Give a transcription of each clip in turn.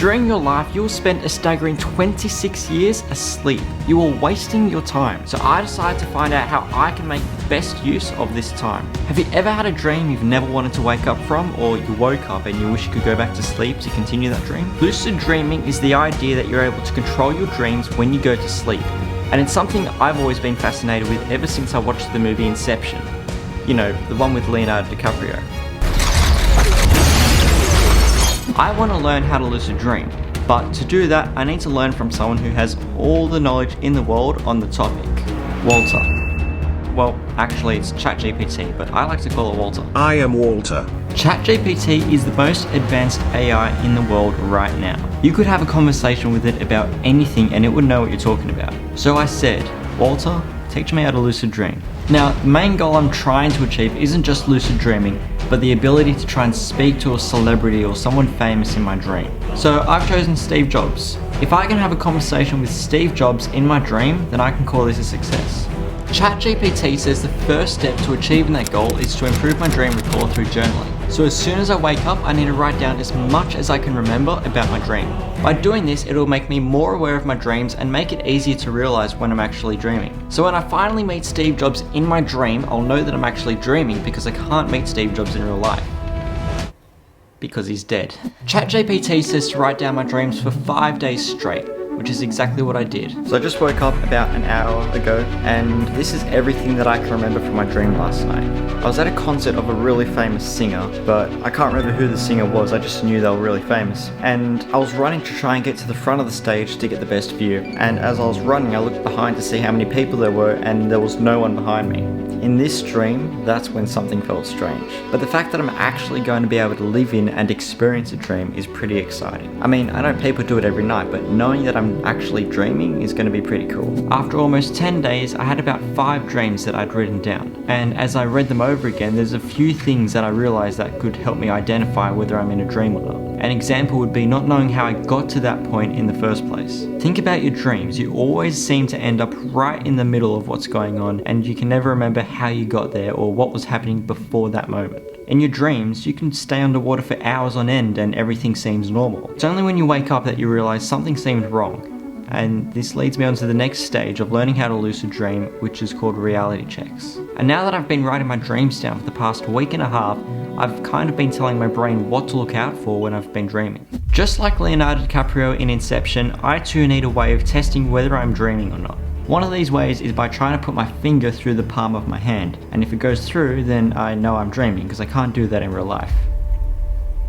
During your life, you will spend a staggering 26 years asleep. You are wasting your time. So I decided to find out how I can make the best use of this time. Have you ever had a dream you've never wanted to wake up from, or you woke up and you wish you could go back to sleep to continue that dream? Lucid dreaming is the idea that you're able to control your dreams when you go to sleep. And it's something I've always been fascinated with ever since I watched the movie Inception. You know, the one with Leonardo DiCaprio. I want to learn how to lucid dream, but to do that I need to learn from someone who has all the knowledge in the world on the topic. Walter. Well, actually it's ChatGPT, but I like to call it Walter. I am Walter. ChatGPT is the most advanced AI in the world right now. You could have a conversation with it about anything and it would know what you're talking about. So I said, Walter, teach me how to lucid dream. Now, the main goal I'm trying to achieve isn't just lucid dreaming, but the ability to try and speak to a celebrity or someone famous in my dream. So I've chosen Steve Jobs. If I can have a conversation with Steve Jobs in my dream, then I can call this a success. ChatGPT says the first step to achieving that goal is to improve my dream recall through journaling. So as soon as I wake up, I need to write down as much as I can remember about my dream. By doing this, it'll make me more aware of my dreams and make it easier to realize when I'm actually dreaming. So when I finally meet Steve Jobs in my dream, I'll know that I'm actually dreaming because I can't meet Steve Jobs in real life. Because he's dead. ChatGPT says to write down my dreams for 5 days straight, which is exactly what I did. So I just woke up about an hour ago, and this is everything that I can remember from my dream last night. I was at a concert of a really famous singer, but I can't remember who the singer was, I just knew they were really famous. And I was running to try and get to the front of the stage to get the best view, and as I was running I looked behind to see how many people there were, and there was no one behind me. In this dream, that's when something felt strange. But the fact that I'm actually going to be able to live in and experience a dream is pretty exciting. I mean, I know people do it every night, but knowing that I'm actually dreaming is going to be pretty cool. After almost 10 days, I had about 5 dreams that I'd written down. And as I read them over again, there's a few things that I realized that could help me identify whether I'm in a dream or not. An example would be not knowing how I got to that point in the first place. Think about your dreams. You always seem to end up right in the middle of what's going on, and you can never remember how you got there or what was happening before that moment. In your dreams, you can stay underwater for hours on end and everything seems normal. It's only when you wake up that you realize something seemed wrong. And this leads me on to the next stage of learning how to lucid dream, which is called reality checks. And now that I've been writing my dreams down for the past week and a half, I've kind of been telling my brain what to look out for when I've been dreaming. Just like Leonardo DiCaprio in Inception, I too need a way of testing whether I'm dreaming or not. One of these ways is by trying to put my finger through the palm of my hand, and if it goes through, then I know I'm dreaming, because I can't do that in real life.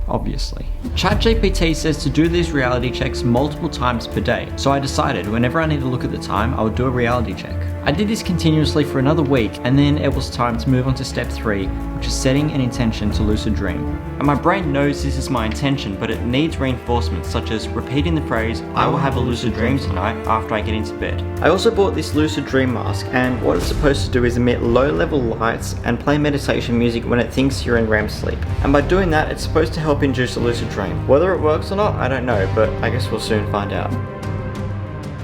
Obviously. ChatGPT says to do these reality checks multiple times per day, so I decided whenever I need to look at the time, I would do a reality check. I did this continuously for another week, and then it was time to move on to step 3, which is setting an intention to lucid dream. And my brain knows this is my intention, but it needs reinforcement, such as repeating the phrase, I will have a lucid dream tonight after I get into bed. I also bought this lucid dream mask, and what it's supposed to do is emit low-level lights and play meditation music when it thinks you're in REM sleep. And by doing that, it's supposed to help induce a lucid dream. Whether it works or not, I don't know, but I guess we'll soon find out.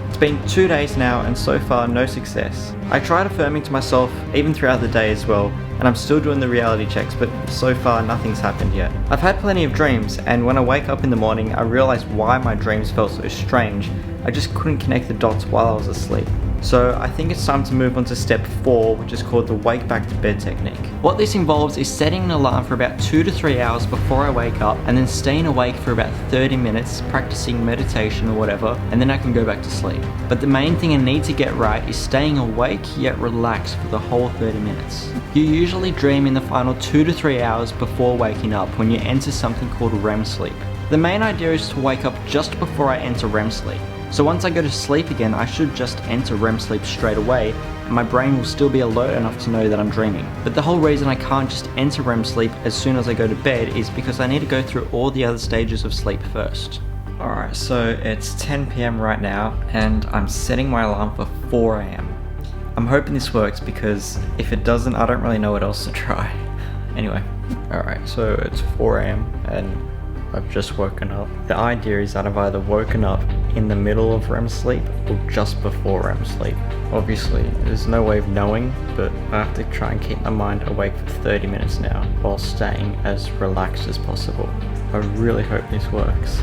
It's been 2 days now, and so far no success. I tried affirming to myself even throughout the day as well, and I'm still doing the reality checks, but so far nothing's happened yet. I've had plenty of dreams, and when I wake up in the morning I realise why my dreams felt so strange. I just couldn't connect the dots while I was asleep. So I think it's time to move on to step 4, which is called the wake back to bed technique. What this involves is setting an alarm for about 2 to 3 hours before I wake up, and then staying awake for about 30 minutes, practicing meditation or whatever, and then I can go back to sleep. But the main thing I need to get right is staying awake yet relaxed for the whole 30 minutes. You usually dream in the final 2 to 3 hours before waking up when you enter something called REM sleep. The main idea is to wake up just before I enter REM sleep. So once I go to sleep again, I should just enter REM sleep straight away, and my brain will still be alert enough to know that I'm dreaming. But the whole reason I can't just enter REM sleep as soon as I go to bed is because I need to go through all the other stages of sleep first. Alright, so it's 10 PM right now, and I'm setting my alarm for 4 AM. I'm hoping this works, because if it doesn't, I don't really know what else to try. Anyway, alright, so it's 4 AM, and I've just woken up. The idea is that I've either woken up in the middle of REM sleep or just before REM sleep. Obviously, there's no way of knowing, but I have to try and keep my mind awake for 30 minutes now while staying as relaxed as possible. I really hope this works.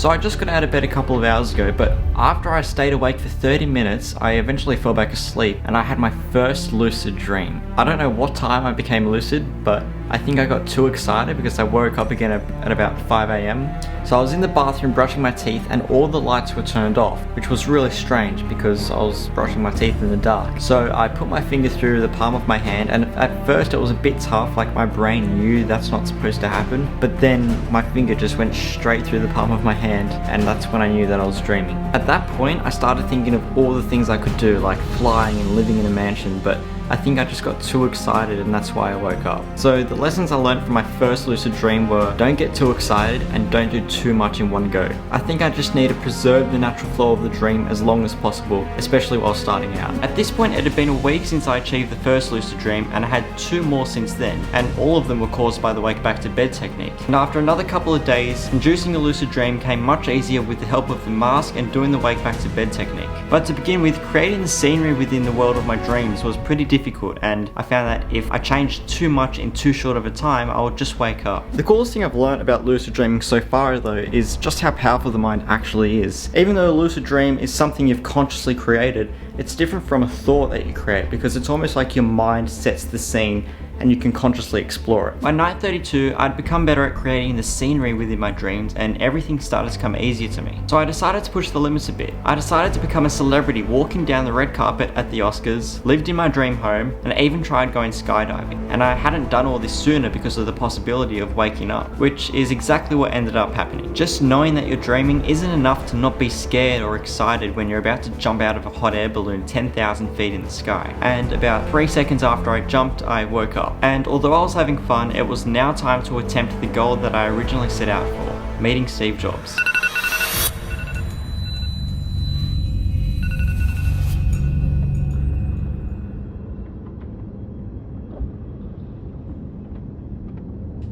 So I just got out of bed a couple of hours ago, but after I stayed awake for 30 minutes, I eventually fell back asleep and I had my first lucid dream. I don't know what time I became lucid, but I think I got too excited because I woke up again at about 5 AM. So I was in the bathroom brushing my teeth and all the lights were turned off, which was really strange because I was brushing my teeth in the dark. So I put my finger through the palm of my hand, and at first it was a bit tough, like my brain knew that's not supposed to happen, but then my finger just went straight through the palm of my hand, and that's when I knew that I was dreaming. At that point I started thinking of all the things I could do, like flying and living in a mansion, but I think I just got too excited and that's why I woke up. So the lessons I learned from my first lucid dream were don't get too excited and don't do too much in one go. I think I just need to preserve the natural flow of the dream as long as possible, especially while starting out. At this point it had been a week since I achieved the first lucid dream and I had 2 more since then, and all of them were caused by the wake back to bed technique. And after another couple of days, inducing a lucid dream came much easier with the help of the mask and doing the wake back to bed technique. But to begin with, creating the scenery within the world of my dreams was pretty difficult, and I found that if I changed too much in too short of a time, I would just wake up. The coolest thing I've learned about lucid dreaming so far though is just how powerful the mind actually is. Even though a lucid dream is something you've consciously created, it's different from a thought that you create because it's almost like your mind sets the scene and you can consciously explore it. By night 32, I'd become better at creating the scenery within my dreams and everything started to come easier to me. So I decided to push the limits a bit. I decided to become a celebrity walking down the red carpet at the Oscars, lived in my dream home, and even tried going skydiving. And I hadn't done all this sooner because of the possibility of waking up, which is exactly what ended up happening. Just knowing that you're dreaming isn't enough to not be scared or excited when you're about to jump out of a hot air balloon 10,000 feet in the sky. And about 3 seconds after I jumped, I woke up. And although I was having fun, it was now time to attempt the goal that I originally set out for, meeting Steve Jobs.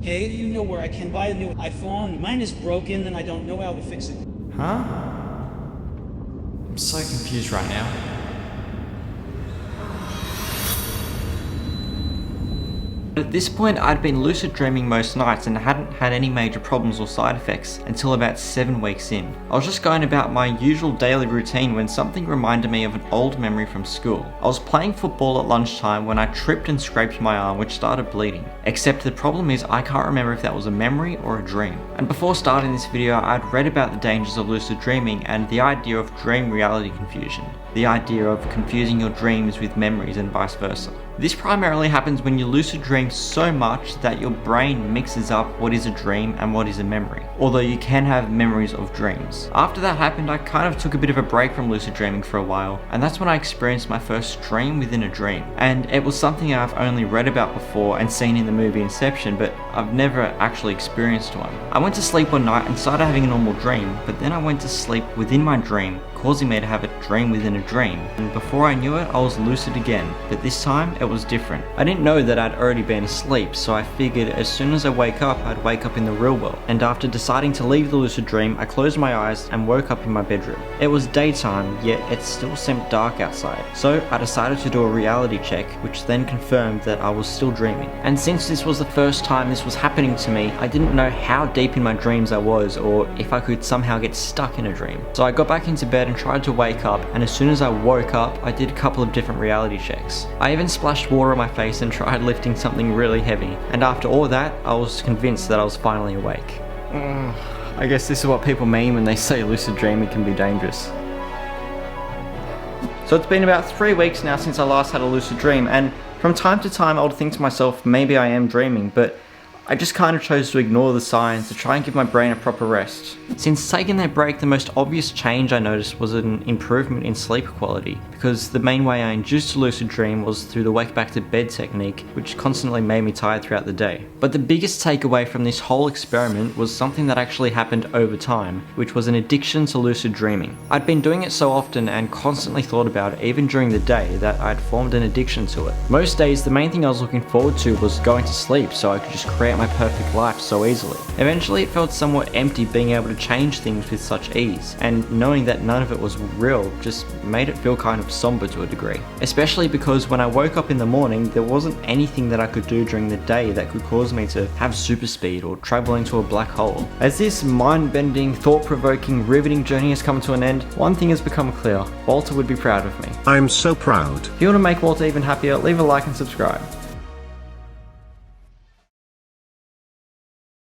Hey, you know where I can buy a new iPhone? Mine is broken and I don't know how to fix it. Huh? I'm so confused right now. At this point, I'd been lucid dreaming most nights and hadn't had any major problems or side effects until about 7 weeks in. I was just going about my usual daily routine when something reminded me of an old memory from school. I was playing football at lunchtime when I tripped and scraped my arm, which started bleeding. Except the problem is I can't remember if that was a memory or a dream. And before starting this video, I'd read about the dangers of lucid dreaming and the idea of dream reality confusion. The idea of confusing your dreams with memories and vice versa. This primarily happens when you lucid dream so much that your brain mixes up what is a dream and what is a memory, although you can have memories of dreams. After that happened, I kind of took a bit of a break from lucid dreaming for a while, and that's when I experienced my first dream within a dream. And it was something I've only read about before and seen in the movie Inception, but I've never actually experienced one. I went to sleep one night and started having a normal dream, but then I went to sleep within my dream, causing me to have a dream within a dream. And before I knew it, I was lucid again, but this time it was different. I didn't know that I'd already been asleep, so I figured as soon as I wake up, I'd wake up in the real world. And after deciding to leave the lucid dream, I closed my eyes and woke up in my bedroom. It was daytime, yet it still seemed dark outside. So I decided to do a reality check, which then confirmed that I was still dreaming. And since this was the first time this was happening to me, I didn't know how deep in my dreams I was, or if I could somehow get stuck in a dream. So I got back into bed and tried to wake up, and as soon as I woke up, I did a couple of different reality checks. I even splashed water on my face and tried lifting something really heavy, and after all that, I was convinced that I was finally awake. I guess this is what people mean when they say lucid dreaming can be dangerous. So it's been about 3 weeks now since I last had a lucid dream, and from time to time I would think to myself, maybe I am dreaming, but I just kind of chose to ignore the signs to try and give my brain a proper rest. Since taking that break, the most obvious change I noticed was an improvement in sleep quality, because the main way I induced a lucid dream was through the wake back to bed technique, which constantly made me tired throughout the day. But the biggest takeaway from this whole experiment was something that actually happened over time, which was an addiction to lucid dreaming. I'd been doing it so often and constantly thought about it even during the day that I'd formed an addiction to it. Most days, the main thing I was looking forward to was going to sleep so I could just create my perfect life so easily. Eventually it felt somewhat empty being able to change things with such ease, and knowing that none of it was real just made it feel kind of somber to a degree. Especially because when I woke up in the morning, there wasn't anything that I could do during the day that could cause me to have super speed or travel into a black hole. As this mind-bending, thought-provoking, riveting journey has come to an end, one thing has become clear: Walter would be proud of me. I'm so proud. If you want to make Walter even happier, leave a like and subscribe.